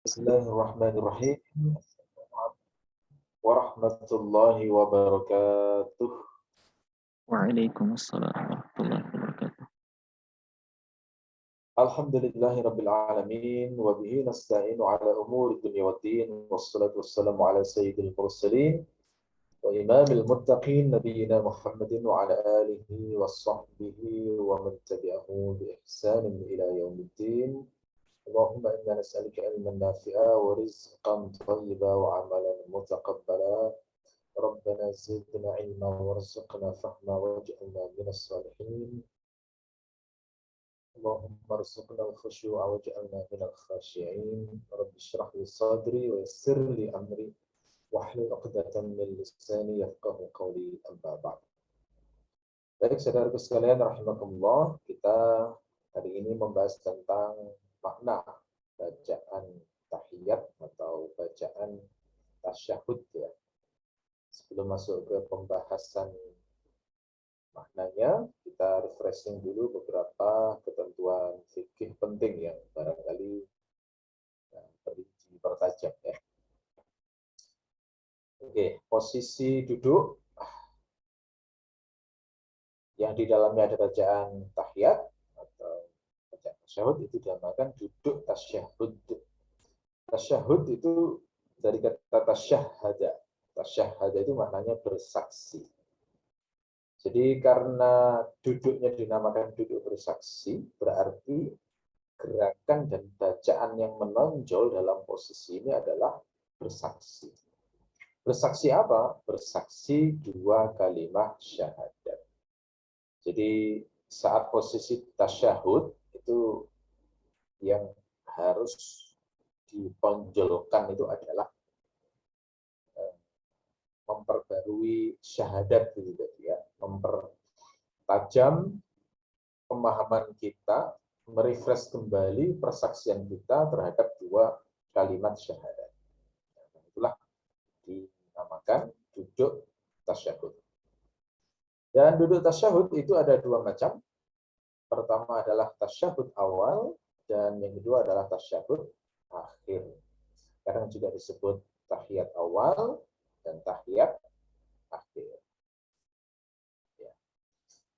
Bismillahirrahmanirrahim. Warahmatullahi wabarakatuh. Waalaikumsalam warahmatullahi wabarakatuh. Alhamdulillahi rabbil alamin wa bihi nasta'inu ala umuri dunya waddin wassalatu wassalamu ala sayyidil mursalin wa imamil muttaqin nabiyyina Muhammadin wa ala alihi wa sahbihi wa man tabi'ahu bi ihsanin ila yaumiddin. Allahumma inna nas'aluka ilman nafi'a wa rizqan thayyiba wa amalan mutaqabbala. ربنا زدنا علما وارزقنا فهما واجعلنا من الصالحين اللهم ارزقنا الخشوع واجعلنا من الخاشعين رب اشرح لي صدري ويسر لي امري واحلل عقدة من لساني يفقهوا قولي اما بعد. Baik saudaraku sekalian rahimakumullah, kita hari ini membahas tentang makna bacaan tahiyat atau bacaan tasyahud ya. Sebelum masuk ke pembahasan maknanya, kita refreshing dulu beberapa ketentuan fikih penting yang barangkali perlu dipertajam ya. Oke, posisi duduk yang di dalamnya ada bacaan tahiyat atau bacaan tasyahud itu dinamakan duduk tasyahud. Tasyahud itu dari kata tasyahada. Tasyahada itu maknanya bersaksi. Jadi karena duduknya dinamakan duduk bersaksi, berarti gerakan dan bacaan yang menonjol dalam posisi ini adalah bersaksi. Bersaksi apa? Bersaksi dua kalimat syahadat. Jadi saat posisi tasyahud itu yang harus ditonjolkan itu adalah memperbarui syahadat gitu ya, mempertajam pemahaman kita, merefresh kembali persaksian kita terhadap dua kalimat syahadat. Itulah dinamakan duduk tasyahud. Dan duduk tasyahud itu ada dua macam. Pertama adalah tasyahud awal dan yang kedua adalah tasyahud akhir. Kadang juga disebut tahiyat awal dan tahiyat akhir. Ya.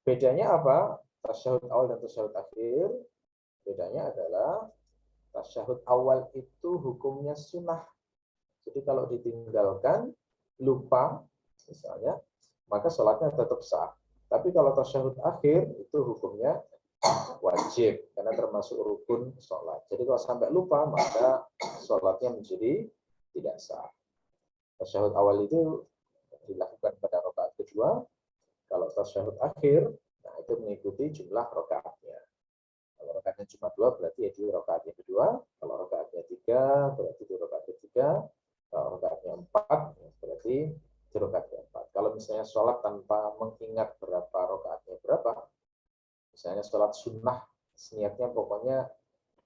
Bedanya apa? Tasyahud awal dan tasyahud akhir. Bedanya adalah tasyahud awal itu hukumnya sunnah. Jadi kalau ditinggalkan, lupa misalnya, maka sholatnya tetap sah. Tapi kalau tasyahud akhir itu hukumnya wajib karena termasuk rukun sholat. Jadi kalau sampai lupa maka sholatnya menjadi tidak sah. Tasyahud awal itu dilakukan pada rakaat kedua. Kalau tasyahud akhir, nah itu mengikuti jumlah rakaatnya. Kalau rakaatnya cuma 2 berarti ya di rakaat yang kedua. Kalau rakaatnya 3 berarti di rakaat ketiga. Kalau rakaatnya 4 berarti di rakaat keempat. Kalau misalnya sholat tanpa mengingat berapa rakaatnya berapa, misalnya sholat sunnah, niatnya pokoknya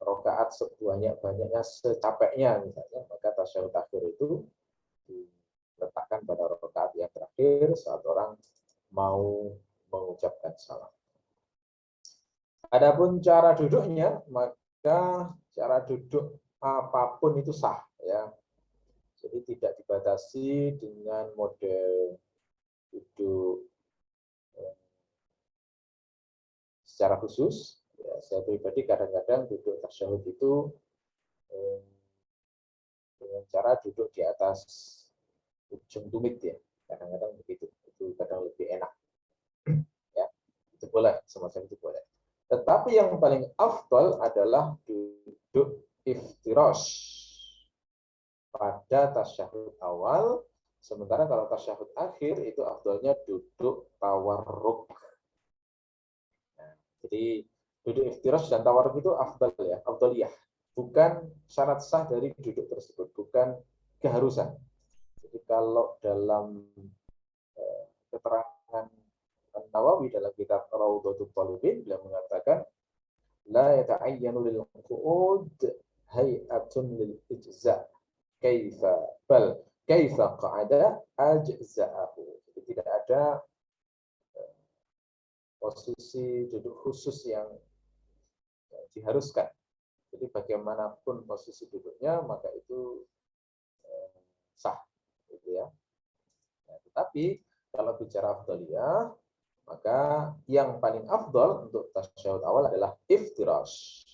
rakaat sebanyak-banyaknya secapeknya misalnya, maka tasyahud akhir itu diletakkan pada rakaat yang terakhir saat orang mau mengucapkan salam. Adapun cara duduknya, maka cara duduk apapun itu sah ya. Jadi tidak dibatasi dengan model duduk secara khusus. Ya, saya pribadi kadang-kadang duduk tasyahud itu dengan cara duduk di atas ujung tumit ya. Kadang-kadang begitu. Itu kadang lebih enak. Ya, itu boleh, semacam itu boleh. Tetapi yang paling afdal adalah duduk iftirash pada tasyahud awal, sementara kalau tasyahud akhir itu afdalnya duduk tawarruk. Nah, jadi duduk iftirash dan tawarruk itu afdal ya, afdaliyah. Bukan syarat sah dari duduk tersebut, bukan keharusan. Jadi kalau dalam keterangan Nawawi dalam kitab Raudhatul Talibin beliau mengatakan la yata'ayyanu lil qu'ud hay'atun lil ijza' kaifa bal kaifa qa'ada ajza'ahu. Jadi tidak ada posisi duduk khusus yang diharuskan. Jadi bagaimanapun posisi duduknya, maka itu sah, gitu ya. Nah, tetapi kalau bicara afdaliyah, maka yang paling afdal untuk tasyahud awal adalah iftirash.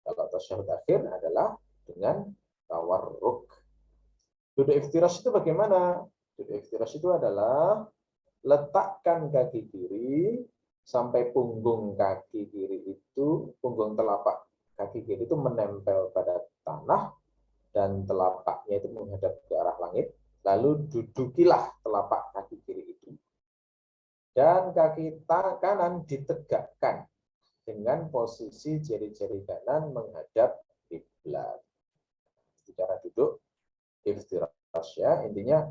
Kalau tasyahud akhir adalah dengan tawarruk. Duduk iftirash itu bagaimana? Duduk iftirash itu adalah letakkan kaki kiri sampai punggung kaki kiri itu, punggung telapak kaki kiri itu menempel pada tanah dan telapaknya itu menghadap ke arah langit. Lalu dudukilah telapak kaki kiri itu. Dan kaki kanan ditegakkan dengan posisi jari-jari kanan menghadap kiblat. Cara duduk iftirash ya, intinya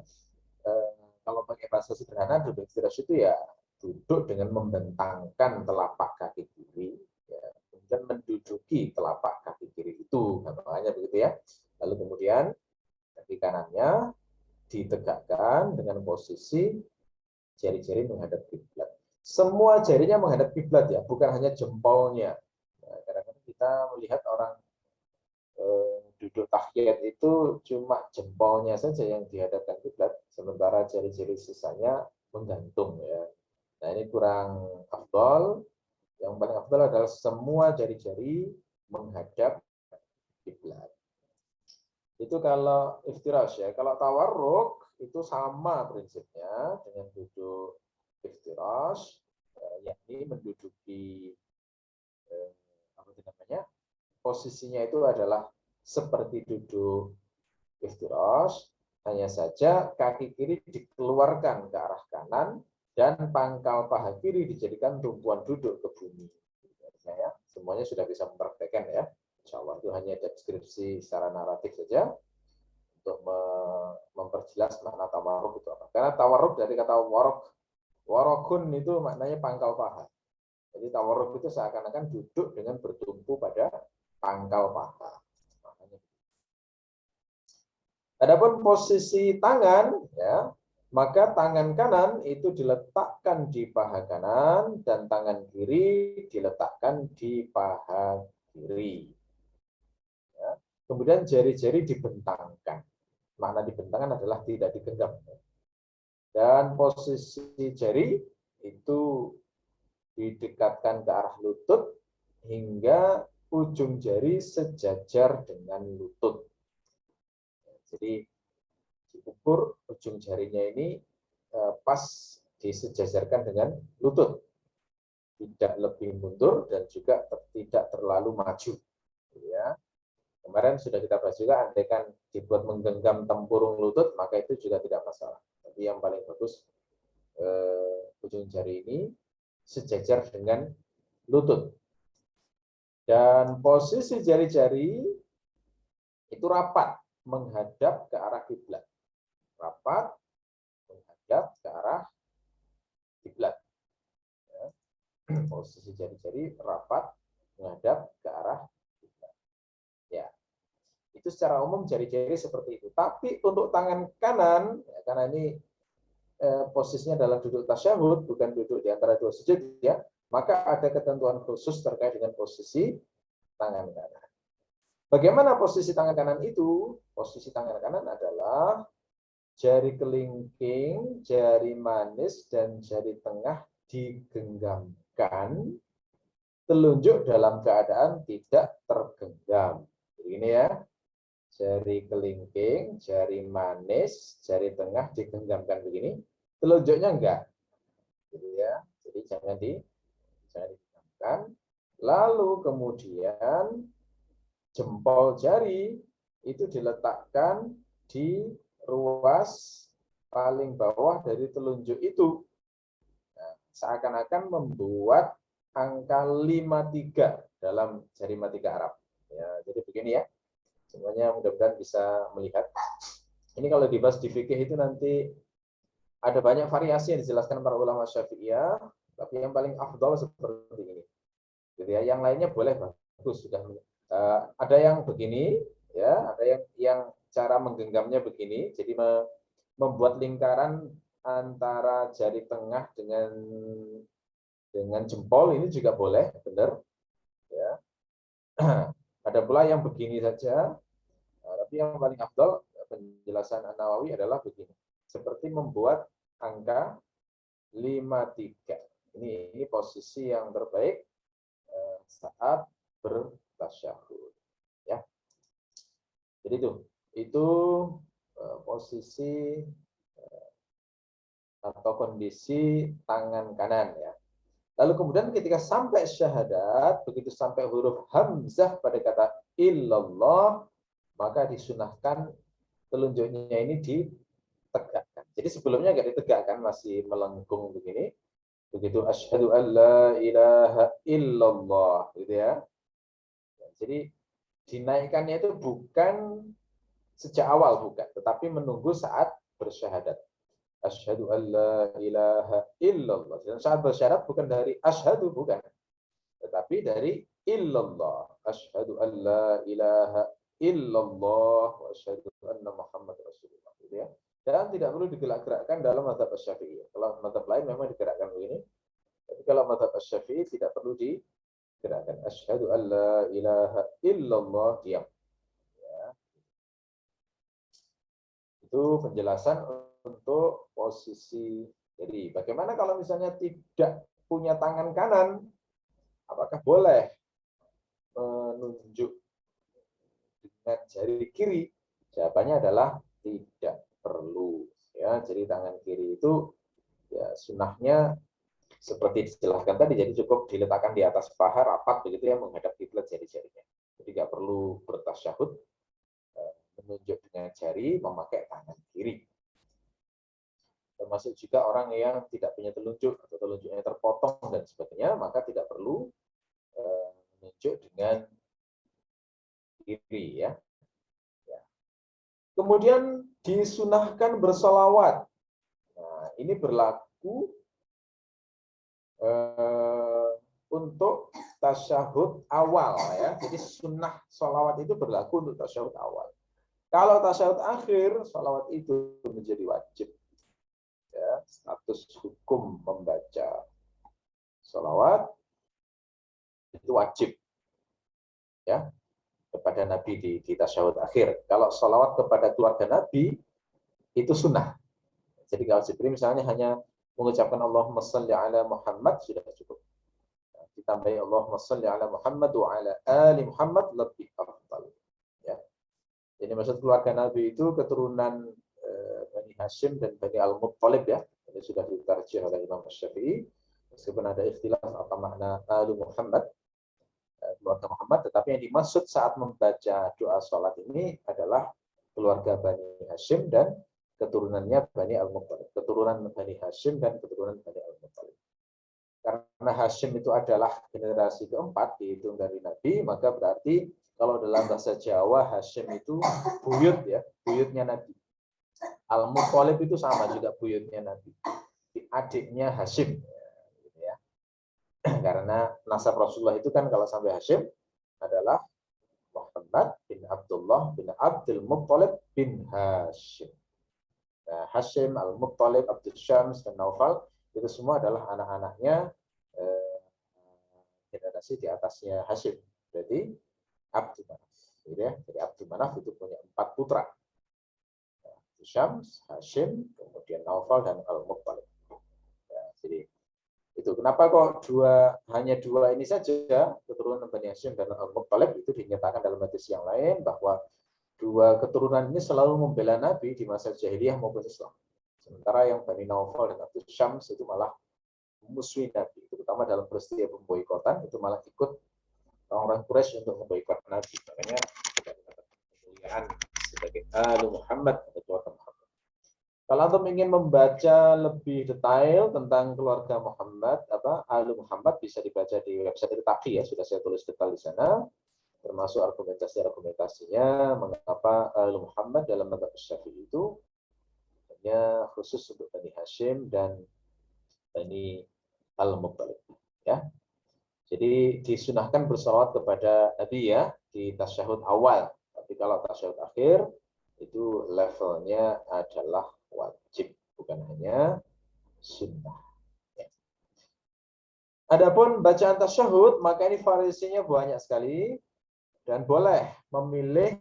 kalau pakai bahasa sederhana duduk iftirash itu ya duduk dengan membentangkan telapak kaki kiri, ya, kemudian menduduki telapak kaki kiri itu, namanya begitu ya. Lalu kemudian kaki kanannya ditegakkan dengan posisi jari-jari menghadap kiblat. Semua jarinya menghadap kiblat ya, bukan hanya jempolnya. Nah, kadang-kadang kita melihat orang duduk tahiyat itu cuma jempolnya saja yang dihadapkan kiblat, sementara jari-jari sisanya menggantung ya. Nah, ini kurang afdal. Yang paling afdal adalah semua jari-jari menghadap kiblat. Itu kalau iftirash ya. Kalau tawarruk itu sama prinsipnya dengan duduk iftirash, yakni menduduki apa namanya? Posisinya itu adalah seperti duduk iftirash, hanya saja kaki kiri dikeluarkan ke arah kanan dan pangkal paha kiri dijadikan tumpuan duduk ke bumi. Ya, semuanya sudah bisa mempraktekkan ya. Insya Allah itu hanya deskripsi secara naratif saja untuk memperjelas makna tawarruk itu apa. Karena tawarruk dari kata warokun itu maknanya pangkal paha. Jadi tawarruk itu seakan-akan duduk dengan bertumpu pada pangkal paha. Adapun posisi tangan, ya, maka tangan kanan itu diletakkan di paha kanan dan tangan kiri diletakkan di paha kiri. Ya. Kemudian jari-jari dibentangkan. Makna dibentangkan adalah tidak digenggam. Dan posisi jari itu didekatkan ke arah lutut hingga ujung jari sejajar dengan lutut. Jadi diukur ujung jarinya ini pas disejajarkan dengan lutut, tidak lebih mundur dan juga tidak terlalu maju. Ya. Kemarin sudah kita bahas juga, andaikan dibuat menggenggam tempurung lutut, maka itu juga tidak masalah. Tapi yang paling bagus ujung jari ini sejajar dengan lutut. Dan posisi jari-jari itu rapat menghadap ke arah kiblat. Rapat menghadap ke arah kiblat. Ya. Posisi jari-jari rapat menghadap ke arah kiblat. Ya. Itu secara umum jari-jari seperti itu. Tapi untuk tangan kanan, ya, karena ini posisinya dalam duduk tasyahud, bukan duduk di antara dua sujud, ya, maka ada ketentuan khusus terkait dengan posisi tangan kanan. Bagaimana posisi tangan kanan itu? Posisi tangan kanan adalah jari kelingking, jari manis, dan jari tengah digenggamkan, telunjuk dalam keadaan tidak tergenggam. Ini ya, jari kelingking, jari manis, jari tengah digenggamkan begini, telunjuknya enggak. Gitu ya. Jadi jangan digenggamkan. Lalu kemudian jempol jari itu diletakkan di ruas paling bawah dari telunjuk itu. Nah, seakan-akan membuat angka 53 dalam jari matika Arab. Ya, jadi begini ya. Semuanya mudah-mudahan bisa melihat. Ini kalau dibahas di fikih itu nanti ada banyak variasi yang dijelaskan para ulama Syafi'iyah, tapi yang paling afdal seperti ini. Gitu ya. Yang lainnya boleh bagus sudah. Ada yang begini, ya, ada yang cara menggenggamnya begini, jadi membuat lingkaran antara jari tengah dengan jempol ini juga boleh, benar. Ya. Ada Ada pula yang begini saja, tapi yang paling afdal penjelasan An-Nawawi adalah begini. Seperti membuat angka 53. Ini posisi yang terbaik saat bertasyahud. Ya. Jadi itu posisi atau kondisi tangan kanan ya. Lalu kemudian ketika sampai syahadat, begitu sampai huruf hamzah pada kata illallah, maka disunahkan telunjuknya ini ditegakkan. Jadi sebelumnya nggak ditegakkan, masih melengkung begini. Begitu asyhadu an la ilaha illallah, gitu ya. Jadi dinaikkannya itu bukan sejak awal, bukan, tetapi menunggu saat bersyahadat. Asyhadu an la ilaha illallah. Dan saat bersyahadat bukan dari asyhadu, bukan, tetapi dari illallah. Asyhadu an la ilaha illallah wa asyhadu anna Muhammad Rasulullah. Gitu ya. Dan tidak perlu digerak-gerakkan dalam mazhab Asy-Syafi'i. Kalau mazhab lain memang digerakkan begini. Tapi kalau mazhab Asy-Syafi'i tidak perlu digerakkan. Asyhadu an la ilaha illallah, diam. Ya. Itu penjelasan untuk posisi. Jadi bagaimana kalau misalnya tidak punya tangan kanan, apakah boleh menunjuk dengan jari kiri? Jawabannya adalah tidak perlu. Ya, jadi tangan kiri itu ya sunnahnya seperti dijelaskan tadi, jadi cukup diletakkan di atas paha rapat begitu ya, menghadap kiblat jari-jarinya. Jadi nggak perlu bertasyahud menunjuk dengan jari, memakai tangan kiri. Termasuk juga orang yang tidak punya telunjuk atau telunjuknya terpotong dan sebagainya, maka tidak perlu menunjuk dengan kiri ya. Kemudian disunahkan bersolawat. Nah, ini berlaku untuk tasyahud awal ya. Jadi sunnah solawat itu berlaku untuk tasyahud awal. Kalau tasyahud akhir, solawat itu menjadi wajib. Ya, status hukum membaca sholawat itu wajib ya kepada Nabi di tasyahud akhir. Kalau sholawat kepada keluarga Nabi itu sunnah. Jadi kalau Jibril misalnya hanya mengucapkan Allahumma shalli ala Muhammad sudah cukup. Ditambahi Allahumma shalli ala Muhammad wa ala ali Muhammad lebih afdal. Ya. Jadi maksud keluarga Nabi itu keturunan Bani Hashim dan Bani Al-Muttalib ya. Ini sudah ditarjih oleh Imam Asy-Syafi'i. Meskipun ada ikhtilaf apa makna Alu Muhammad, keluarga Muhammad, tetapi yang dimaksud saat membaca doa sholat ini adalah keluarga Bani Hashim dan keturunannya Bani Al-Muttalib. Keturunan Bani Hashim dan keturunan Bani Al-Muttalib. Karena Hashim itu adalah generasi keempat dihitung dari Nabi, maka berarti kalau dalam bahasa Jawa Hashim itu buyut ya, buyutnya Nabi. Al-Muttalib itu sama juga buyutnya Nabi, adiknya Hashim, gitu ya. Karena nasab Rasulullah itu kan kalau sampai Hashim adalah Muhammad bin Abdullah bin Abdul Muttalib bin Hashim. Nah, Hashim, Al-Muttalib, Abdul Syams, dan Naufal itu semua adalah anak-anaknya generasi di atasnya Hashim. Jadi Abdul Manaf, gitu ya. Jadi Abdul Manaf itu punya 4 putra. Syams, Hashim, kemudian Naufal dan Al-Muttalib. Ya, jadi itu kenapa kok hanya dua ini saja keturunan Bani Hashim dan Al-Muttalib itu dinyatakan dalam hadis yang lain bahwa dua keturunan ini selalu membela Nabi di masa jahiliyah maupun Islam. Sementara yang Bani Naufal dan Abdul Syams itu malah musuhi Nabi, terutama dalam peristiwa pemboikotan itu malah ikut orang-orang Quraisy untuk memboikot Nabi. Makanya kemuliaan sebagai Alu Muhammad atau keluarga Muhammad. Kalau antum ingin membaca lebih detail tentang keluarga Muhammad, Alu Muhammad bisa dibaca di website Taqi ya, sudah saya tulis detail di sana, termasuk argumentasinya mengapa Alu Muhammad dalam mazhab Syafi'i itu hanya khusus untuk Bani Hashim dan Bani Al-Muttalib ya. Jadi disunahkan bersalawat kepada Nabi ya di tasyahud awal. Tapi kalau tasyahud akhir itu levelnya adalah wajib, bukan hanya sunnah. Ya. Adapun bacaan tasyahud, maka ini variasinya banyak sekali. dan boleh memilih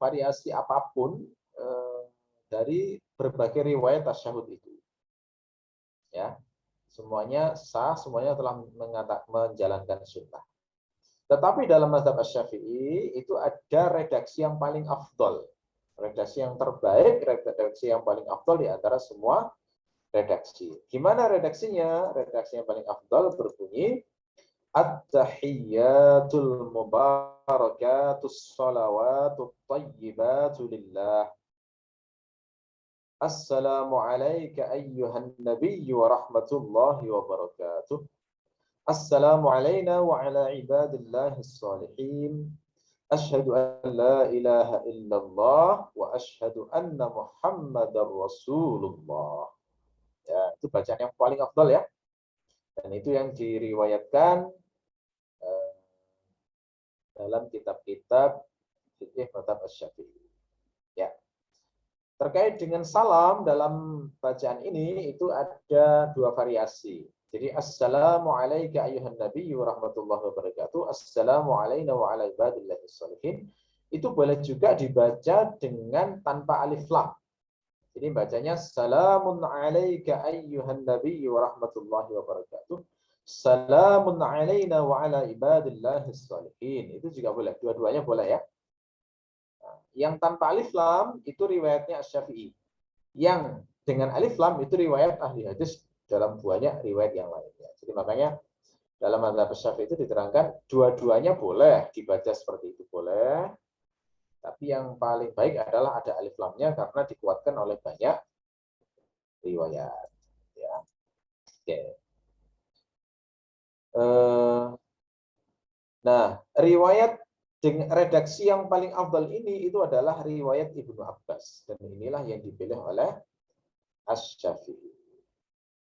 variasi apapun dari berbagai riwayat tasyahud itu. Ya, semuanya sah, semuanya telah menjalankan sunnah. Tetapi dalam mazhab Asy-Syafi'i itu ada redaksi yang paling afdol. Redaksi yang terbaik, redaksi yang paling afdol di antara semua redaksi. Gimana redaksinya? Redaksi yang paling afdol berbunyi At-tahiyyatul mubarakatus salawatut tayyibatu lillah. Assalamu alayka ayyuhan nabiyyu wa rahmatullahi wa barakatuh. Assalamu alayna wa ala ibadillahis salihin. Asyhadu an la ilaha illallah wa asyhadu anna Muhammadar Rasulullah. Ya, itu bacaan yang paling afdal ya. Dan itu yang diriwayatkan dalam kitab-kitab fikih mazhab Asy-Syafi'i. Ya. Terkait dengan salam dalam bacaan ini itu ada dua variasi. Jadi assalamu alayka ayyuhan nabiyyu wa rahmatullahi wa barakatuh. Assalamu alayna wa ala ibadillahis sholihin. Itu boleh juga dibaca dengan tanpa alif lam. Jadi bacanya salamun alayka ayyuhan nabiyyu wa rahmatullahi wa barakatuh. Salamun alayna wa ala ibadillahis sholihin. Itu juga boleh. Dua-duanya boleh ya. Yang tanpa alif lam itu riwayatnya Asy-Syafi'i. Yang dengan alif lam itu riwayat ahli hadis dalam banyak riwayat yang lainnya. Jadi makanya dalam mazhab Asy-Syafi'i itu diterangkan dua-duanya boleh dibaca seperti itu boleh. Tapi yang paling baik adalah ada alif lamnya karena dikuatkan oleh banyak riwayat. Ya. Oke. Nah, riwayat dengan redaksi yang paling afdal ini itu adalah riwayat Ibnu Abbas. Dan inilah yang dipilih oleh Asy-Syafi'i.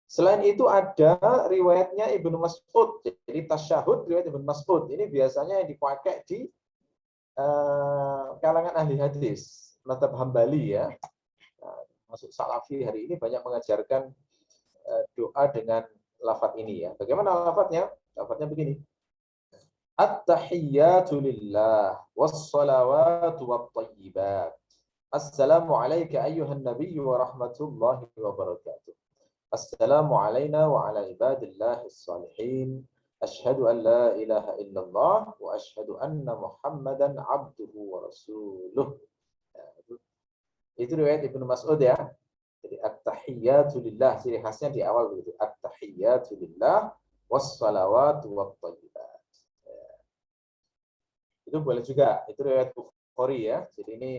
Selain itu ada riwayatnya Ibnu Mas'ud. Jadi tasyahud riwayat Ibnu Mas'ud. Ini biasanya yang dipakai di kalangan ahli hadis. Mazhab Hambali ya. Nah, masuk Salafi hari ini banyak mengajarkan doa dengan lafaz ini ya. Bagaimana lafaznya? Lafaznya begini. At-tahiyyatu lillah was-salawatu wat-thayyibat. Assalamu alayka ayyuhan nabiyyu wa rahmatullahi wa barakatuh. Assalamu alayna wa ala ibadillahis salihin. Asyhadu an la ilaha illallah wa asyhadu anna Muhammadan abduhu wa rasuluh. Itu riwayat Ibnu Mas'ud ya. Jadi at-tahiyyatu lillah, ciri khasnya di awal begitu. At-tahiyyatu lillah was-salawatu wat-thayyibat. Itu boleh juga, itu riwayat Bukhari ya. Jadi ini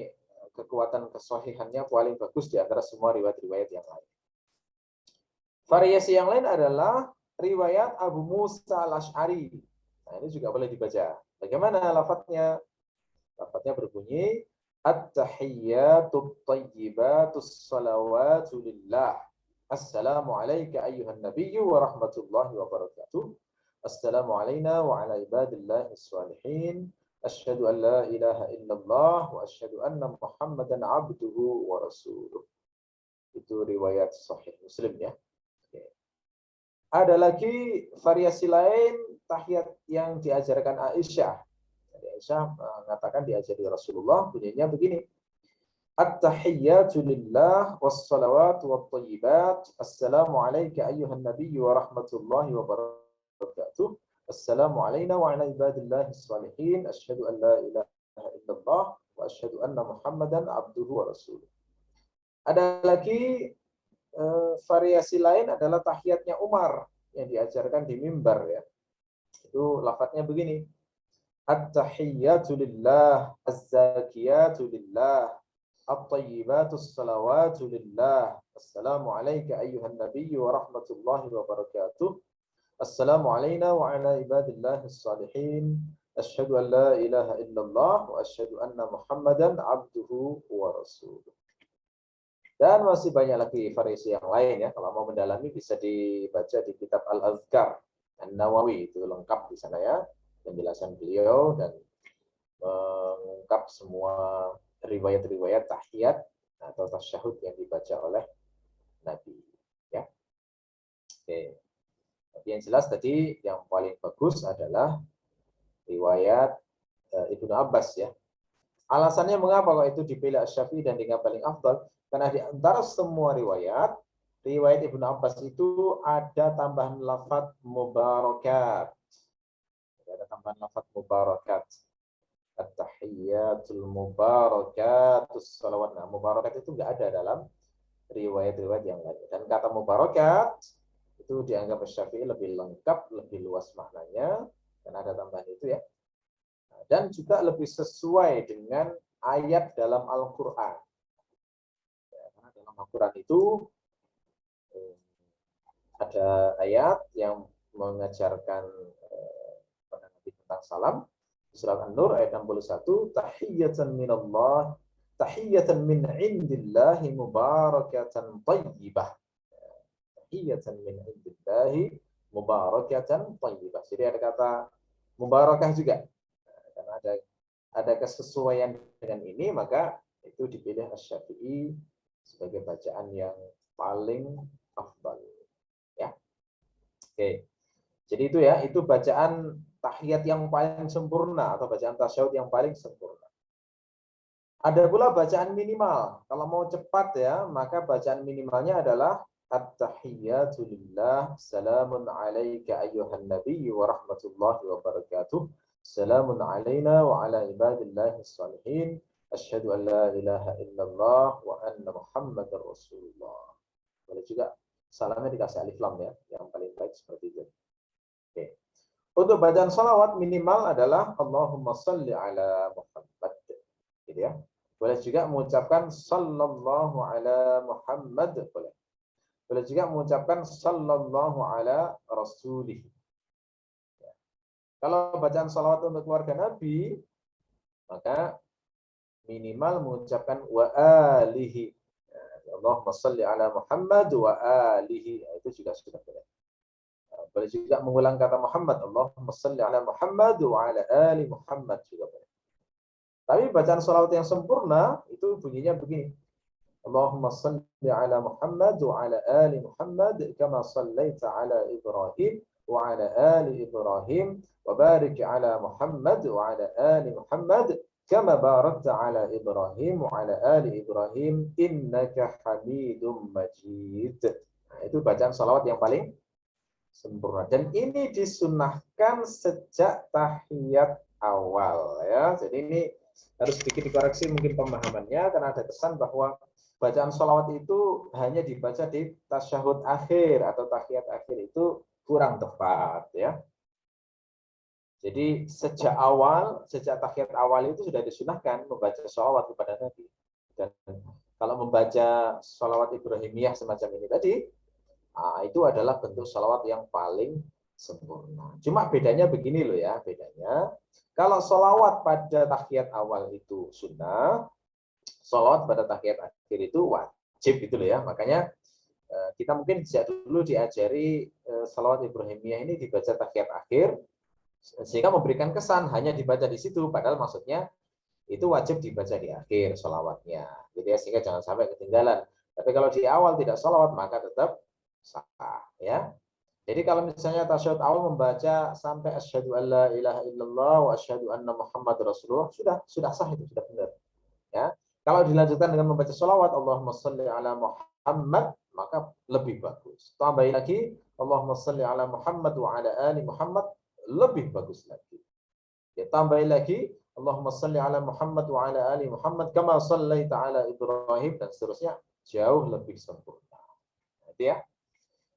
kekuatan kesahihannya paling bagus di antara semua riwayat-riwayat yang lain. Variasi yang lain adalah riwayat Abu Musa al-Asy'ari. Nah, ini juga boleh dibaca. Bagaimana lafadznya? Lafadznya berbunyi At-tahiyyatut thayyibatus salawatu lillah. Assalamu alayka ayyuhan nabiyyu wa rahmatullahi wa barakatuh. Assalamu alayna wa ala ibadillahis salihin. Asyhadu an la ilaha illallah wa asyhadu anna Muhammadan abduhu wa rasuluh. Itu riwayat sahih Muslim ya. Oke. Ada lagi variasi lain tahiyat yang diajarkan Aisyah. Jadi Aisyah mengatakan diajari Rasulullah bunyinya begini. At-tahiyyatu lillah was-salawatu wat-thayyibat. Assalamu alayka ayyuhan nabiyyu wa rahmatullahi wa barakatuh. Assalamu alayna wa ala ibadillahis salihin. Asyhadu an la ilaha illallah wa asyhadu anna Muhammadan abduhu wa rasuluh. Ada lagi variasi lain adalah tahiyatnya Umar yang diajarkan di mimbar ya. Itu lafadznya begini. At-tahiyyatu lillah, az-zakiyatu lillah, at-tayyibatus salawatu lillah. Assalamu alayka ayyuhan nabiyyu wa rahmatullahi wa barakatuh. Assalamu alayna wa ala ibadillahis salihin. Asyhadu an la ilaha illallah wa asyhadu anna Muhammadan abduhu wa rasuluh. Dan masih banyak lagi variasi yang lain ya. Kalau mau mendalami bisa dibaca di kitab Al-Azkar An-Nawawi, itu lengkap di sana ya. Penjelasan beliau dan mengungkap semua riwayat-riwayat tahiyat atau tasyahud yang dibaca oleh Nabi ya. Oke. Tapi yang jelas tadi yang paling bagus adalah riwayat Ibnu Abbas ya. Alasannya mengapa kok itu dipilih Asy-Syafi'i dan dianggap paling afdal? Karena di antara semua riwayat Ibnu Abbas itu ada tambahan lafaz mubarakat. Ada tambahan lafaz mubarakat. At-tahiyyatul mubarakatus salawat. Nah, mubarakat itu enggak ada dalam riwayat-riwayat yang lain. Dan kata mubarakat itu dianggap Asy-Syafi'i lebih lengkap, lebih luas maknanya karena ada tambahan itu ya. Dan juga lebih sesuai dengan ayat dalam Al-Quran. Karena dalam Al-Quran itu ada ayat yang mengajarkan tentang salam. Surat An-Nur ayat 61, tahiyyatan minallah, tahiyyatan min indillahi mubarakatan thayyibah. Tahiyyatan min indillahi mubarakatan thayyibah. Jadi ada kata mubarakah juga. Karena ada kesesuaian dengan ini, maka itu dipilih Asy-Syafi'i sebagai bacaan yang paling afdal. Ya. Oke. Jadi itu ya, itu bacaan tahiyat yang paling sempurna atau bacaan tasyahud yang paling sempurna. Ada pula bacaan minimal. Kalau mau cepat ya, maka bacaan minimalnya adalah at-tahiyyatu lillah, salamun alaika ayyuhan nabiyyu wa rahmatullahi wa barakatuh. Salamun alaina wa ala ibadillahi shalihin. Asyhadu an la ilaha illallah wa anna Muhammadar Rasulullah. Boleh juga salamnya dikasih alif lam ya, yang paling baik seperti itu. Oke. Untuk bacaan salawat minimal adalah Allahumma salli ala Muhammad. Gitu ya. Boleh juga mengucapkan sallallahu ala Muhammad. Boleh. Boleh juga mengucapkan sallallahu ala rasulih. Ya. Kalau bacaan salawat untuk keluarga Nabi, maka minimal mengucapkan wa alihi. Allahumma salli ala Muhammad wa alihi. Itu juga sudah boleh. Boleh juga mengulang kata Muhammad, Allahumma salli ala Muhammad wa ala ali Muhammad juga boleh. Tapi bacaan salawat yang sempurna itu bunyinya begini. Allahumma salli ala Muhammad wa ala ali Muhammad kama sallaita ala Ibrahim wa ala ali Ibrahim wa barik ala Muhammad wa ala ali Muhammad kama barakta ala Ibrahim wa ala ali Ibrahim innaka Hamidum Majid. Nah, itu bacaan salawat yang paling sempurna, dan ini disunahkan sejak tahiyat awal ya. Jadi ini harus sedikit dikoreksi mungkin pemahamannya, karena ada kesan bahwa bacaan sholawat itu hanya dibaca di tasyahud akhir atau tahiyat akhir. Itu kurang tepat ya. Jadi sejak awal, sejak tahiyat awal itu sudah disunahkan membaca sholawat kepada Nabi. Dan kalau membaca sholawat Ibrahimiyah semacam ini tadi, itu adalah bentuk sholawat yang paling sempurna. Cuma bedanya begini loh ya, bedanya kalau sholawat pada tahiyat awal itu sunnah, sholawat pada tahiyat akhir itu wajib gitu loh ya. Makanya kita mungkin sejak dulu diajari sholawat Ibrahimiyah ini dibaca tahiyat akhir, sehingga memberikan kesan hanya dibaca di situ, padahal maksudnya itu wajib dibaca di akhir sholawatnya. Jadi ya, sehingga jangan sampai ketinggalan. Tapi kalau di awal tidak sholawat, maka tetap sah ya. Jadi kalau misalnya tasyahud awal membaca sampai asyhadu alla ilaha illallah wa asyhadu anna Muhammad Rasulullah, sudah sah, itu sudah benar ya. Kalau dilanjutkan dengan membaca sholawat Allahumma shalli ala Muhammad, maka lebih bagus. Tambah lagi Allahumma shalli ala Muhammad wa ala ali Muhammad, lebih bagus lagi. Ya, tambah lagi Allahumma shalli ala Muhammad wa ala ali Muhammad kama shallaita ala Ibrahim, dan seterusnya, jauh lebih sempurna. Itu ya.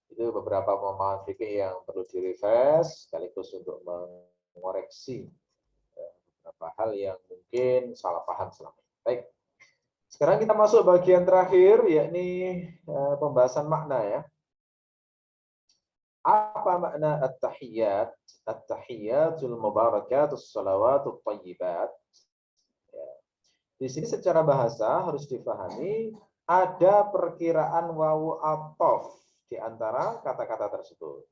Itu beberapa pemahaman fikih yang perlu direfresh sekaligus untuk mengoreksi beberapa hal yang mungkin salah paham selama ini. Baik. Sekarang kita masuk bagian terakhir, yakni pembahasan makna ya. Apa makna at-tahiyyat? At-tahiyyatul mubarakatus salawatut thayyibat. Ya. Di sini secara bahasa harus difahami ada perkiraan wawu athof di antara kata-kata tersebut.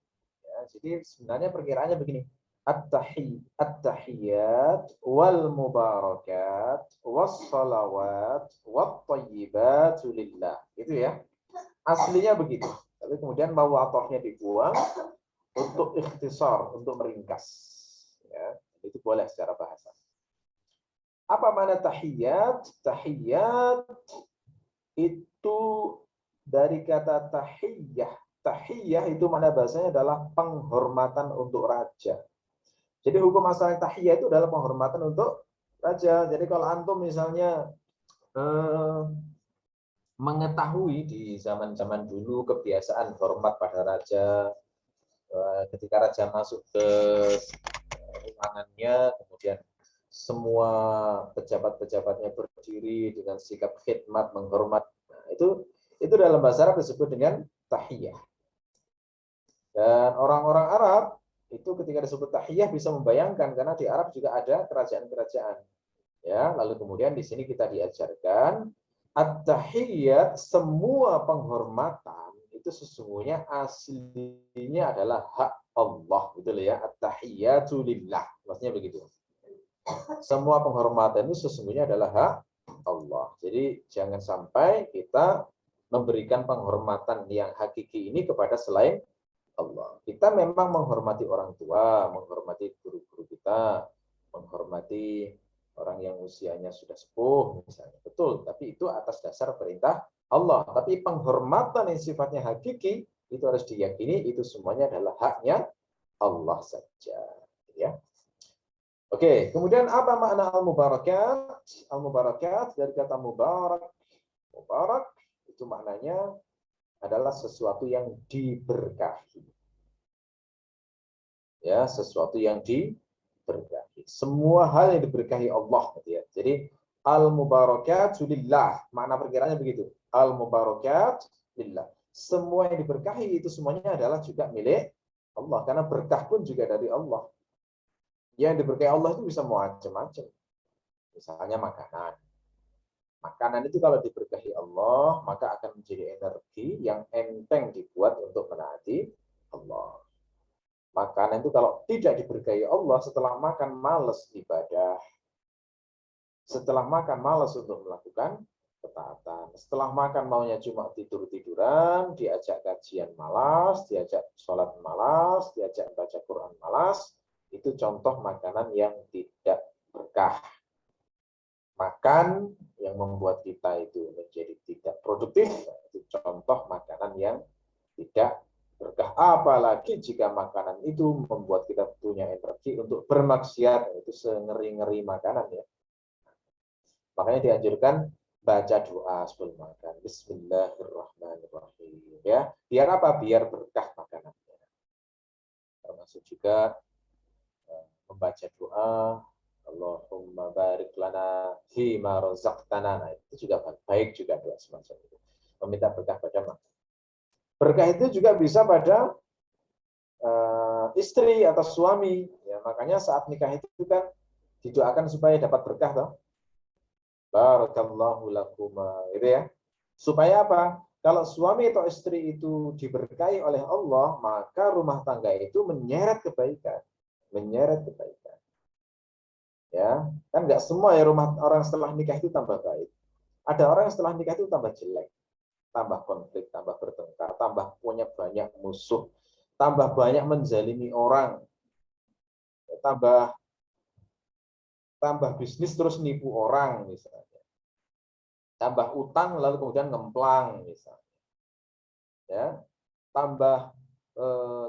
Ya, jadi sebenarnya perkiraannya begini. At-tahiyyat wal mubarakat was salawat wat thayyibatu lillah. Itu ya. Aslinya begitu. Tapi kemudian wawu athofnya dibuang untuk ikhtisar, untuk meringkas. Ya, itu itu boleh secara bahasa. Apa makna tahiyat? Tahiyat itu dari kata tahiyah. Tahiyah itu makna bahasanya adalah penghormatan untuk raja. Jadi hukum asal tahiyah itu adalah penghormatan untuk raja. Jadi kalau antum misalnya mengetahui di zaman-zaman dulu kebiasaan hormat pada raja, ketika raja masuk ke ruangannya, kemudian semua pejabat-pejabatnya berdiri dengan sikap khidmat, menghormat. Nah, itu dalam bahasa Arab disebut dengan tahiyah. Dan orang-orang Arab itu ketika disebut tahiyah bisa membayangkan karena di Arab juga ada kerajaan-kerajaan. Ya, lalu kemudian di sini kita diajarkan at-tahiyyat, semua penghormatan itu sesungguhnya aslinya adalah hak Allah, gitu loh ya. At-tahiyyatu lillah, maksudnya begitu. Semua penghormatan itu sesungguhnya adalah hak Allah. Jadi jangan sampai kita memberikan penghormatan yang hakiki ini kepada selain Allah. Kita memang menghormati orang tua, menghormati guru-guru kita, menghormati orang yang usianya sudah sepuh misalnya. Betul, tapi itu atas dasar perintah Allah. Tapi penghormatan yang sifatnya hakiki itu harus diyakini itu semuanya adalah haknya Allah saja, ya. Oke, kemudian apa makna al-mubarakat? Al-mubarakat dari kata mubarak. Mubarak itu maknanya adalah sesuatu yang diberkahi. Ya, sesuatu yang diberkahi. Semua hal yang diberkahi Allah, gitu ya. Jadi al-mubarakat lillah, makna perkiraannya begitu. Al-mubarakat lillah. Semua yang diberkahi itu semuanya adalah juga milik Allah, karena berkah pun juga dari Allah. Yang diberkahi Allah itu bisa macam-macam. Misalnya makanan. Makanan itu kalau diberkahi Allah, maka akan menjadi energi yang enteng dibuat untuk menaati Allah. Makanan itu kalau tidak diberkahi Allah, setelah makan malas ibadah. Setelah makan malas untuk melakukan ketaatan. Setelah makan maunya cuma tidur-tiduran, diajak kajian malas, diajak sholat malas, diajak baca Quran malas. Itu contoh makanan yang tidak berkah. Makan yang membuat kita itu menjadi tidak produktif, itu contoh makanan yang tidak berkah. Apalagi jika makanan itu membuat kita punya energi untuk bermaksiat, itu sengeri-ngeri makanan ya. Makanya dianjurkan baca doa sebelum makan. Bismillahirrahmanirrahim. Ya, biar apa? Biar berkah makanannya. Termasuk juga membaca doa Allahumma barik lana fima razaqtana. Nah, itu juga baik juga doa semacam itu. Meminta berkah pada makan. Berkah itu juga bisa pada istri atau suami. Ya, makanya saat nikah itu kan didoakan supaya dapat berkah toh. Barakallahu lakuma, gitu ya. Supaya apa? Kalau suami atau istri itu diberkahi oleh Allah, maka rumah tangga itu menyeret kebaikan. Menyeret kebaikan. Ya, kan nggak semua ya rumah orang setelah nikah itu tambah baik. Ada orang yang setelah nikah itu tambah jelek, tambah konflik, tambah bertengkar, tambah punya banyak musuh, tambah banyak menzalimi orang, tambah bisnis terus nipu orang misalnya, tambah utang lalu kemudian ngemplang misalnya, ya, tambah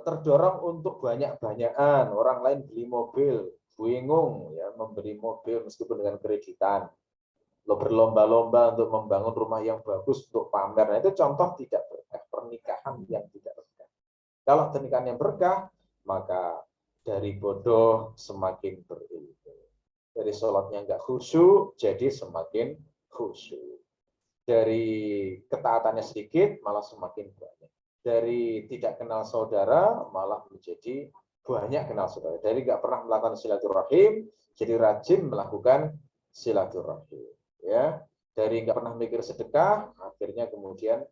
terdorong untuk banyak-banyakan, orang lain beli mobil, bingung ya memberi mobil meskipun dengan kreditan, lo berlomba-lomba untuk membangun rumah yang bagus untuk pamer. Nah, itu contoh tidak berkah, pernikahan yang tidak berkah. Kalau pernikahan yang berkah, maka dari bodoh semakin berilmu, dari sholatnya nggak khusyuk jadi semakin khusyuk, dari ketaatannya sedikit malah semakin banyak, dari tidak kenal saudara malah menjadi banyak kenal saudara, dari nggak pernah melakukan silaturahim jadi rajin melakukan silaturahim, ya, dari nggak pernah mikir sedekah akhirnya kemudian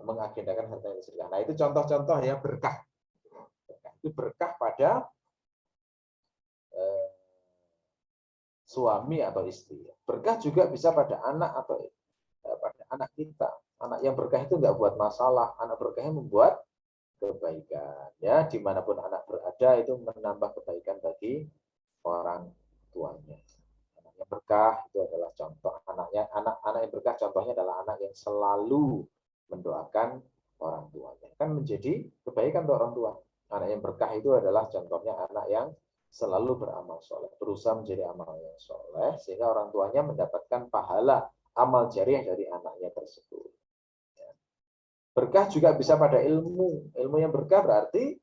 mengagendakan harta yang sedekah. Nah, itu contoh-contoh ya berkah. Itu berkah pada suami atau istri. Berkah juga bisa pada anak atau pada anak kita. Anak yang berkah itu nggak buat masalah, anak berkahnya membuat kebaikan. Ya, dimanapun anak berada itu menambah kebaikan bagi orang tuanya. Anak yang berkah itu adalah contoh anak yang berkah contohnya adalah anak yang selalu mendoakan orang tuanya. Kan menjadi kebaikan untuk orang tua. Anak yang berkah itu adalah contohnya anak yang selalu beramal soleh, berusaha menjadi amal yang soleh, sehingga orang tuanya mendapatkan pahala amal jariah dari anaknya tersebut. Berkah juga bisa pada ilmu. Ilmu yang berkah berarti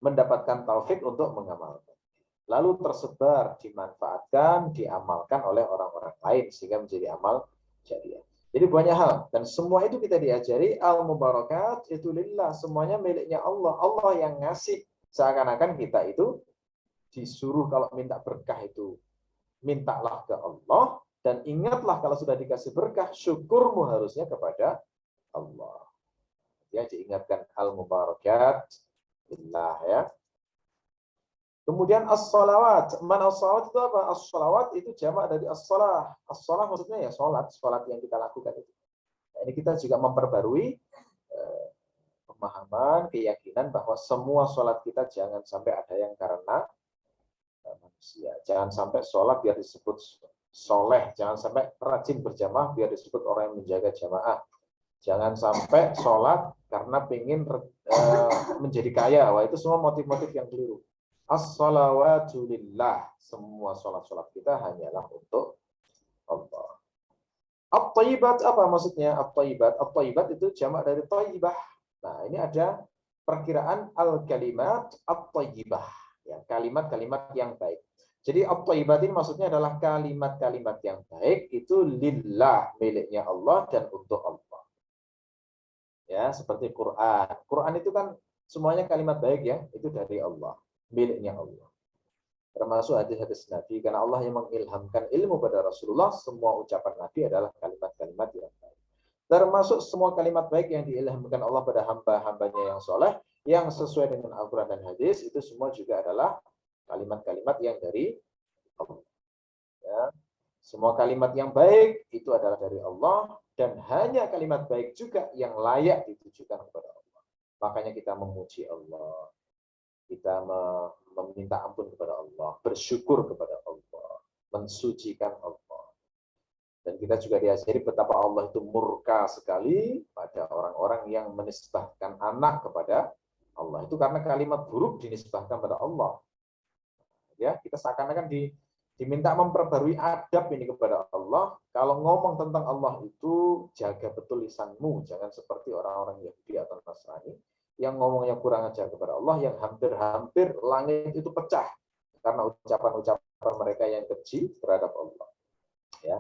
mendapatkan taufik untuk mengamalkan. Lalu tersebar, dimanfaatkan, diamalkan oleh orang-orang lain sehingga menjadi amal jariah. Jadi banyak hal dan semua itu kita diajari al-mubarakat itu lillah, semuanya miliknya Allah. Allah yang ngasih. Seakan-akan kita itu disuruh kalau minta berkah itu mintalah ke Allah dan ingatlah kalau sudah dikasih berkah syukurmu harusnya kepada Allah. Ya, diingatkan al-mubarakat lillah ya. Kemudian as-salawat. Mana as-salawat itu apa? As-salawat itu jamak dari as-salah. As-salah maksudnya ya salat yang kita lakukan itu. Nah, ini kita juga memperbarui pemahaman, keyakinan bahwa semua salat kita jangan sampai ada yang karena manusia. Jangan sampai sholat biar disebut soleh. Jangan sampai rajin berjamaah biar disebut orang yang menjaga jamaah. Jangan sampai sholat karena ingin menjadi kaya. Wah, itu semua motif-motif yang keliru. As-salawatu lillah. Semua sholat-sholat kita hanyalah untuk Allah. At-thayyibat apa maksudnya? At-thayyibat. At-thayyibat itu jamak dari thayyibah. Nah, ini ada perkiraan al-kalimat at-thayyibah. Ya, kalimat-kalimat yang baik. Jadi at-thayyibat ini maksudnya adalah kalimat-kalimat yang baik itu lillah, miliknya Allah dan untuk Allah. Ya, seperti Quran. Quran itu kan semuanya kalimat baik ya, itu dari Allah, miliknya Allah. Termasuk hadis-hadis Nabi, karena Allah yang mengilhamkan ilmu pada Rasulullah, semua ucapan Nabi adalah kalimat-kalimat yang baik. Termasuk semua kalimat baik yang diilhamkan Allah pada hamba-hambanya yang soleh, yang sesuai dengan Al-Quran dan hadis, itu semua juga adalah kalimat-kalimat yang dari Allah. Ya. Semua kalimat yang baik itu adalah dari Allah, dan hanya kalimat baik juga yang layak ditujukan kepada Allah. Makanya kita memuji Allah. Kita meminta ampun kepada Allah, bersyukur kepada Allah, mensucikan Allah. Dan kita juga diajari betapa Allah itu murka sekali pada orang-orang yang menisbahkan anak kepada Allah. Itu karena kalimat buruk dinisbahkan pada Allah. Ya, kita seakan-akan diminta memperbarui adab ini kepada Allah. Kalau ngomong tentang Allah itu jaga betul lisanmu, jangan seperti orang-orang Yahudi atau Nasrani yang ngomongnya kurang ajar kepada Allah, yang hampir-hampir langit itu pecah karena ucapan-ucapan mereka yang keji terhadap Allah. Ya.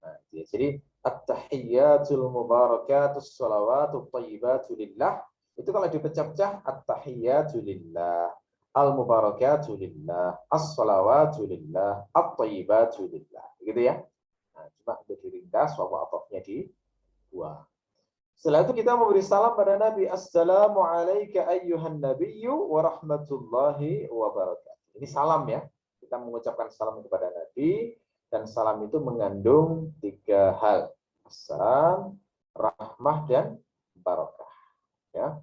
Nah, jadi at-tahiyyatul mubarakatus shalawatut thayyibatu lillah itu kalau dipecah-pecah at-tahiyyatu lillah, al-mubarakatu lillah, as-shalawatu lillah, at-thayyibatu lillah. Gitu ya. Nah, cuma untuk diringkas bahwa atofnya di dua. Setelah itu kita memberi salam pada Nabi. Assalamu alayka ayyuhan nabiyyu wa rahmatullahi wa barakatuh. Ini salam ya. Kita mengucapkan salam kepada Nabi. Dan salam itu mengandung tiga hal. Assalam, rahmah, dan barakah. Ya.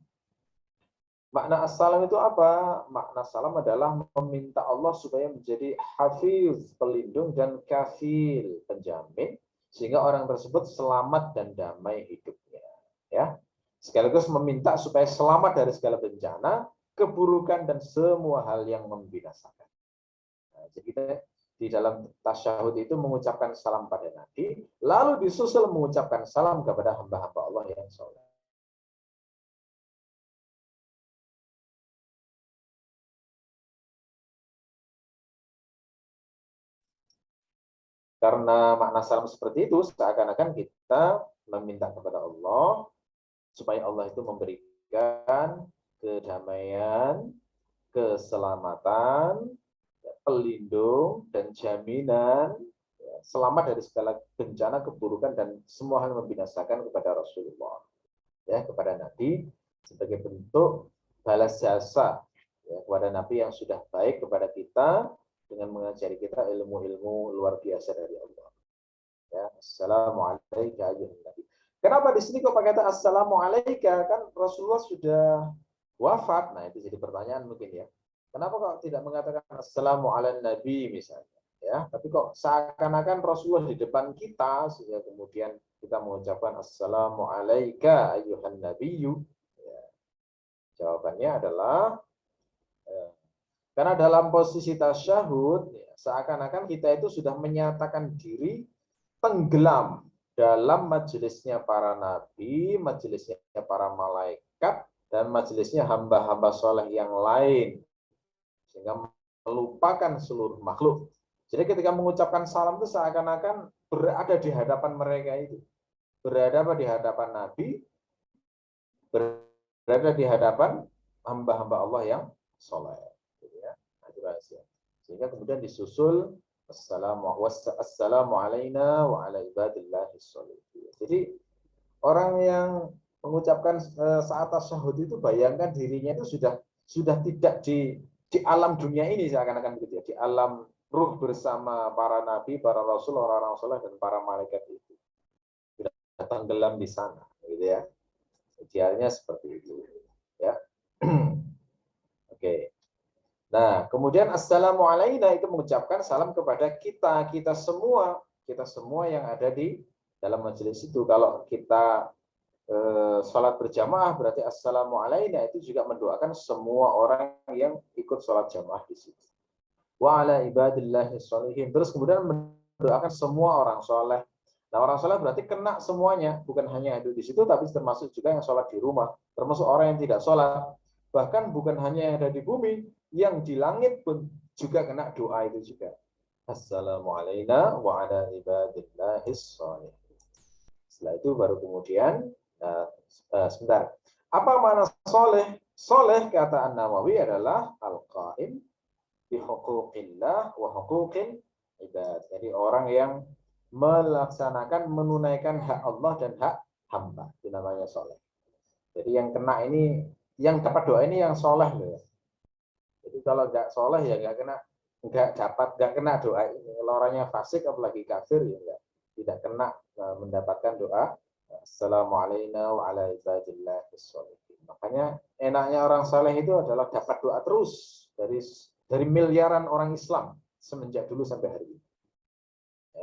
Makna assalam itu apa? Makna salam adalah meminta Allah supaya menjadi hafiz, pelindung, dan kafil, penjamin. Sehingga orang tersebut selamat dan damai hidupnya. Ya, sekaligus meminta supaya selamat dari segala bencana, keburukan dan semua hal yang membinasakan. Nah, jadi kita di dalam tasyahud itu mengucapkan salam pada Nabi, lalu disusul mengucapkan salam kepada hamba-hamba Allah yang saleh. Karena makna salam seperti itu, seakan-akan kita meminta kepada Allah supaya Allah itu memberikan kedamaian, keselamatan, pelindung, dan jaminan selamat dari segala bencana, keburukan, dan semua hal membinasakan kepada Rasulullah. Ya, kepada Nabi sebagai bentuk balas jasa ya, kepada Nabi yang sudah baik kepada kita dengan mengajari kita ilmu-ilmu luar biasa dari Allah. Ya, assalamualaikum ayuhan Nabi. Kenapa di sini kok pakai kata assalamualaikum? Kan Rasulullah sudah wafat. Nah, itu jadi pertanyaan mungkin ya. Kenapa kok tidak mengatakan assalamu ala nabi misalnya? Ya, tapi kok seakan-akan Rasulullah di depan kita, sehingga kemudian kita mengucapkan assalamu alaika ayyuhan nabiyyu. Ya, jawabannya adalah karena dalam posisi tasyahud, ya, seakan-akan kita itu sudah menyatakan diri tenggelam dalam majelisnya para nabi, majelisnya para malaikat, dan majelisnya hamba-hamba soleh yang lain. Sehingga melupakan seluruh makhluk. Jadi ketika mengucapkan salam itu seakan-akan berada di hadapan mereka itu. Berada di hadapan nabi, berada di hadapan hamba-hamba Allah yang soleh. Sehingga kemudian disusul assalamu alaina wa ala ibadillahis sholihin. Jadi orang yang mengucapkan saat tasyahud itu bayangkan dirinya itu sudah tidak di alam dunia ini seakan-akan begitu ya, di alam ruh bersama para nabi, para rasul, orang-orang soleh dan para malaikat itu. Sudah tenggelam di sana, gitu ya. Idealnya seperti itu, ya. Oke. Nah, kemudian assalamu alaina itu mengucapkan salam kepada kita semua yang ada di dalam majelis itu. Kalau kita sholat berjamaah berarti assalamu alaina itu juga mendoakan semua orang yang ikut sholat jamaah di situ. Wa ala ibadillahis sholihin. Terus kemudian mendoakan semua orang soleh. Nah, orang soleh berarti kena semuanya, bukan hanya yang ada di situ, tapi termasuk juga yang sholat di rumah, termasuk orang yang tidak sholat. Bahkan bukan hanya yang ada di bumi, yang di langit pun juga kena doa itu juga. Assalamu alaina wa ala ibadillahis sholihin. Setelah itu baru kemudian sebentar. Apa makna soleh? Soleh kata An-Nawawi adalah al-qaim bi huquqillah wa huquqil ibad. Jadi orang yang melaksanakan, menunaikan hak Allah dan hak hamba. Itu namanya soleh. Jadi yang kena ini, yang dapat doa ini yang soleh loh ya. Jadi kalau nggak soleh ya nggak kena doa ini. Kalau orangnya fasik apalagi kafir ya tidak kena mendapatkan doa assalamualaikum wa ala ibadillahis sholihin. Makanya enaknya orang saleh itu adalah dapat doa terus dari miliaran orang Islam semenjak dulu sampai hari ini.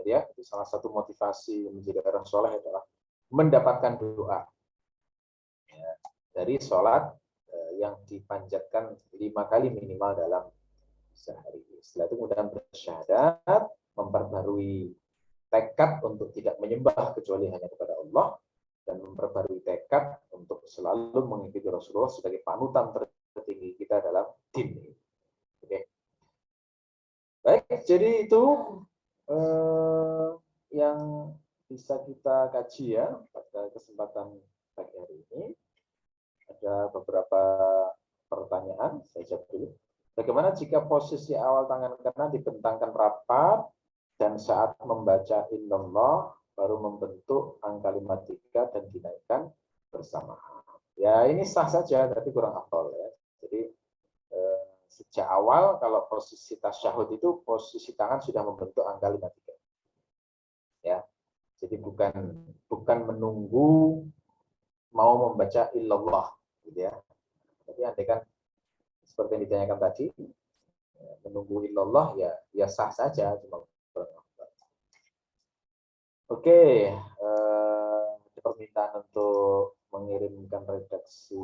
Ya, itu salah satu motivasi menjadi orang soleh adalah mendapatkan doa ya, dari sholat yang dipanjatkan 5 kali minimal dalam sehari. Setelah itu kemudian bersyahadat, memperbarui tekad untuk tidak menyembah kecuali hanya kepada Allah, dan memperbarui tekad untuk selalu mengikuti Rasulullah sebagai panutan tertinggi kita dalam din. Oke. Baik, jadi itu yang bisa kita kaji ya pada kesempatan pagi hari ini. Ada beberapa pertanyaan, saya jawab dulu. Bagaimana jika posisi awal tangan kanan dibentangkan rapat dan saat membaca illallah baru membentuk angka 53 dan dinaikkan bersamaan? Ya ini sah saja, tapi kurang afdal ya. Jadi sejak awal kalau posisi tasyahud itu posisi tangan sudah membentuk angka 53. Ya. Jadi bukan menunggu mau membaca illallah gitu ya. Tapi andai kan seperti yang ditanyakan tadi, menunggu illallah ya sah saja, cuma oke, permintaan untuk mengirimkan redaksi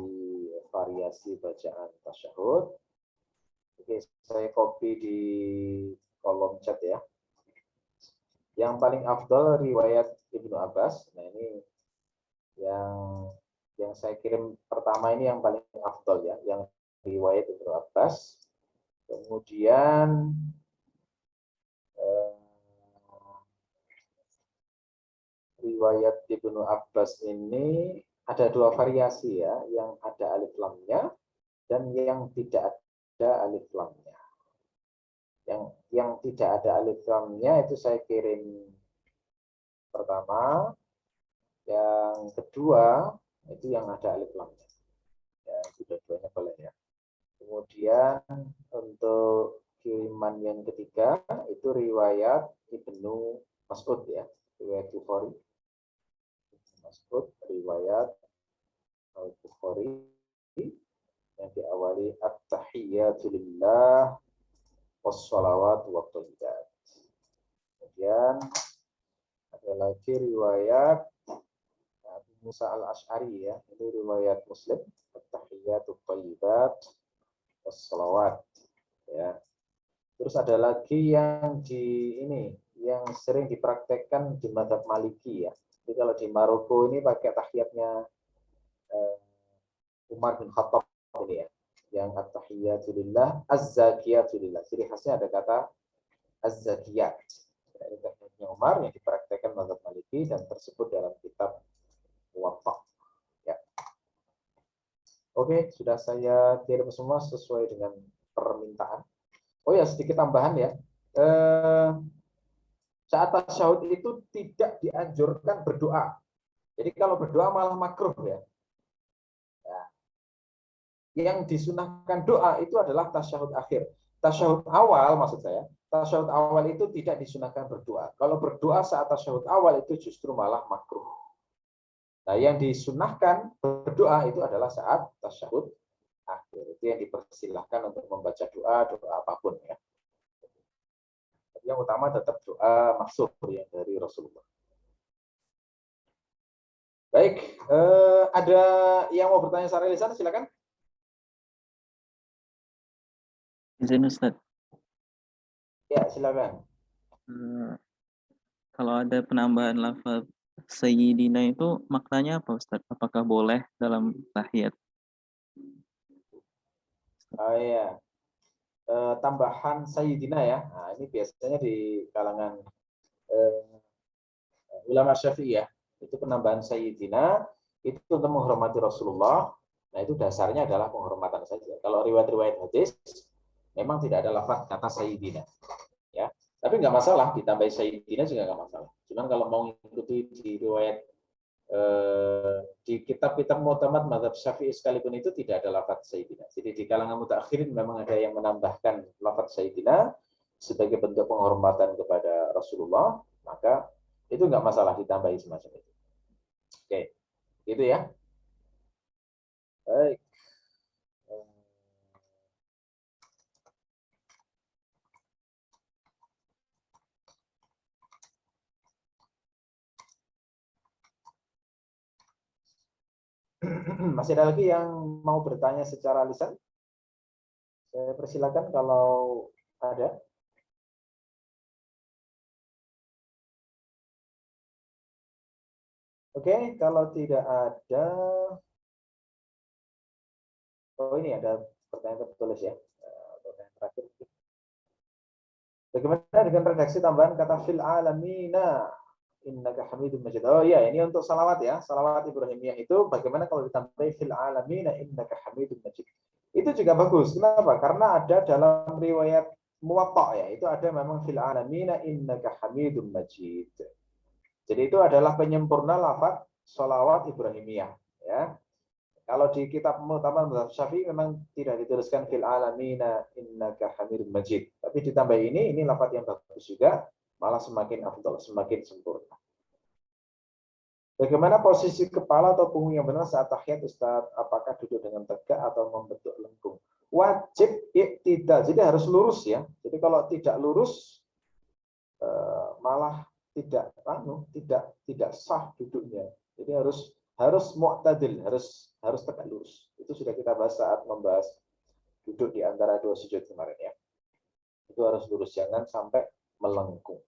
variasi bacaan tasyahud. Oke, saya copy di kolom chat ya. Yang paling afdal riwayat Ibnu Abbas. Nah ini yang saya kirim pertama ini yang paling afdal ya, yang riwayat Ibnu Abbas. Kemudian riwayat Ibnu Abbas ini ada 2 variasi ya, yang ada alif lamnya dan yang tidak ada alif lamnya. Yang tidak ada alif lamnya itu saya kirim pertama, yang kedua itu yang ada alif lamnya. Ya, sudah duanya boleh ya. Kemudian untuk kiriman yang ketiga itu riwayat Ibnu Mas'ud ya, riwayat Bukhari. Mas'ud riwayat Al-Bukhari yang diawali at-tahiyyatu lillah wassalawatu wathayyibat. Kemudian ada lagi riwayat Abu Musa al-Ash'ari ya, itu riwayat Muslim, at-tahiyyatu thayyibat wassalawat ya. Terus ada lagi yang yang sering dipraktekkan di mazhab Maliki ya. Jadi kalau di Maroko ini pakai tahiyatnya Umar bin Khattab ini ya, yang at-tahiyyatu lillah az-zakiyatu lillah. Ciri khasnya ada kata az-zakiyat. Dari tahiyatnya Umar yang dipraktekkan mazhab Maliki dan tersebut dalam kitab Muwatta. Ya. Oke, sudah saya kirim semua sesuai dengan permintaan. Oh ya, sedikit tambahan ya. Saat tasyahud itu tidak dianjurkan berdoa. Jadi kalau berdoa malah makruh ya. Yang disunahkan doa itu adalah tasyahud akhir. Tasyahud awal maksud saya, tasyahud awal itu tidak disunahkan berdoa. Kalau berdoa saat tasyahud awal itu justru malah makruh. Nah, yang disunahkan berdoa itu adalah saat tasyahud akhir. Itu yang dipersilahkan untuk membaca doa apapun ya. Yang utama tetap doa maksur yang dari Rasulullah. Baik, ada yang mau bertanya secara lisan, silakan. Izin Ustaz. Ya, silakan. Kalau ada penambahan lafaz Sayyidina itu maknanya apa Ustaz? Apakah boleh dalam tahiyat? Oh ya, tambahan Sayyidina ya. Nah, ini biasanya di kalangan ulama Syafi'i ya. Itu penambahan Sayyidina itu untuk menghormati Rasulullah. Nah, itu dasarnya adalah penghormatan saja. Kalau riwayat-riwayat hadis memang tidak ada lafaz kata Sayyidina. Ya. Tapi nggak masalah ditambahi Sayyidina juga nggak masalah. Cuman kalau mau mengikuti di riwayat di kitab-kitab mu'tamad mazhab Syafi'i sekalipun itu tidak ada lafaz Sayyidina. Jadi di kalangan mutaakhirin memang ada yang menambahkan lafaz Sayyidina sebagai bentuk penghormatan kepada Rasulullah, maka itu nggak masalah ditambahi semacam itu. Oke, gitu ya. Baik. Masih ada lagi yang mau bertanya secara lisan? Saya persilakan kalau ada. Oke, kalau tidak ada, oh ini ada pertanyaan tertulis ya. Pertanyaan terakhir. Bagaimana dengan redaksi tambahan kata fil alamina innaka hamidum majid. Oh iya, ini untuk salawat ya. Salawat Ibrahimiyah itu bagaimana kalau ditambahi fil alamina innaka hamidum majid. Itu juga bagus. Kenapa? Karena ada dalam riwayat Muwatta ya, itu ada memang fil alamina innaka hamidum majid. Jadi itu adalah penyempurna lafaz salawat Ibrahimiyah ya. Kalau di kitab Mu'tamad mazhab Syafi'i memang tidak dituliskan fil alamina innaka hamidum majid. Tapi ditambah ini lafaz yang bagus juga, malah semakin afdal, semakin sempurna. Bagaimana posisi kepala atau punggung yang benar saat tahiyat Ustaz? Apakah duduk dengan tegak atau membentuk lengkung? Wajib iktidal, jadi harus lurus ya. Jadi kalau tidak lurus malah tidak sah duduknya. Jadi harus mu'tadil, harus tegak lurus. Itu sudah kita bahas saat membahas duduk di antara dua sujud kemarin ya. Itu harus lurus, jangan sampai melengkung.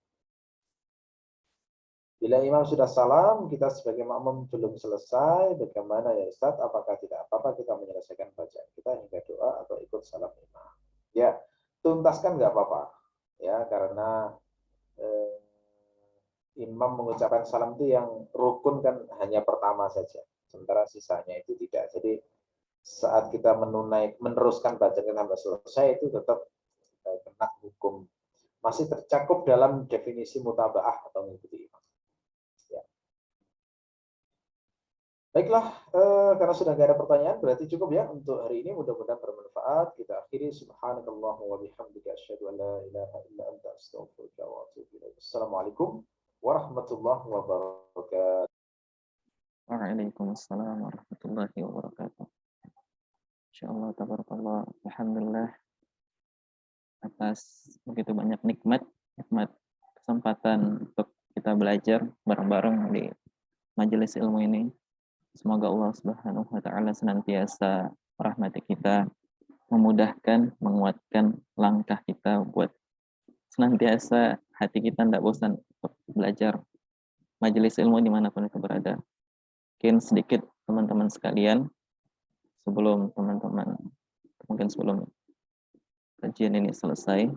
Bila imam sudah salam, kita sebagai makmum belum selesai, bagaimana ya Ustaz? Apakah tidak apa-apa kita menyelesaikan bacaan kita hingga doa atau ikut salam imam? Ya, tuntaskan nggak apa-apa. Ya, karena imam mengucapkan salam itu yang rukun kan hanya pertama saja, sementara sisanya itu tidak. Jadi saat kita meneruskan bacaan sampai selesai itu tetap kena hukum, masih tercakup dalam definisi mutabaah atau mengikuti imam. Ya. Baiklah, karena sudah tidak ada pertanyaan, berarti cukup ya untuk hari ini. Mudah-mudahan bermanfaat. Kita akhiri. Subhanakallahumma wa bihamdika asyhadu an la ilaha illa anta astaghfiruka wa atubu ilaik. Assalamualaikum warahmatullahi wabarakatuh. Waalaikumsalam warahmatullahi wabarakatuh. Insyaallah, tabarakallah. Alhamdulillah atas begitu banyak nikmat kesempatan untuk kita belajar bareng-bareng di majelis ilmu ini. Semoga Allah Subhanahu wa taala senantiasa merahmati kita, memudahkan, menguatkan langkah kita buat senantiasa hati kita tidak bosan untuk belajar majelis ilmu dimanapun itu berada. Mungkin sedikit teman-teman sekalian, sebelum kajian ini selesai,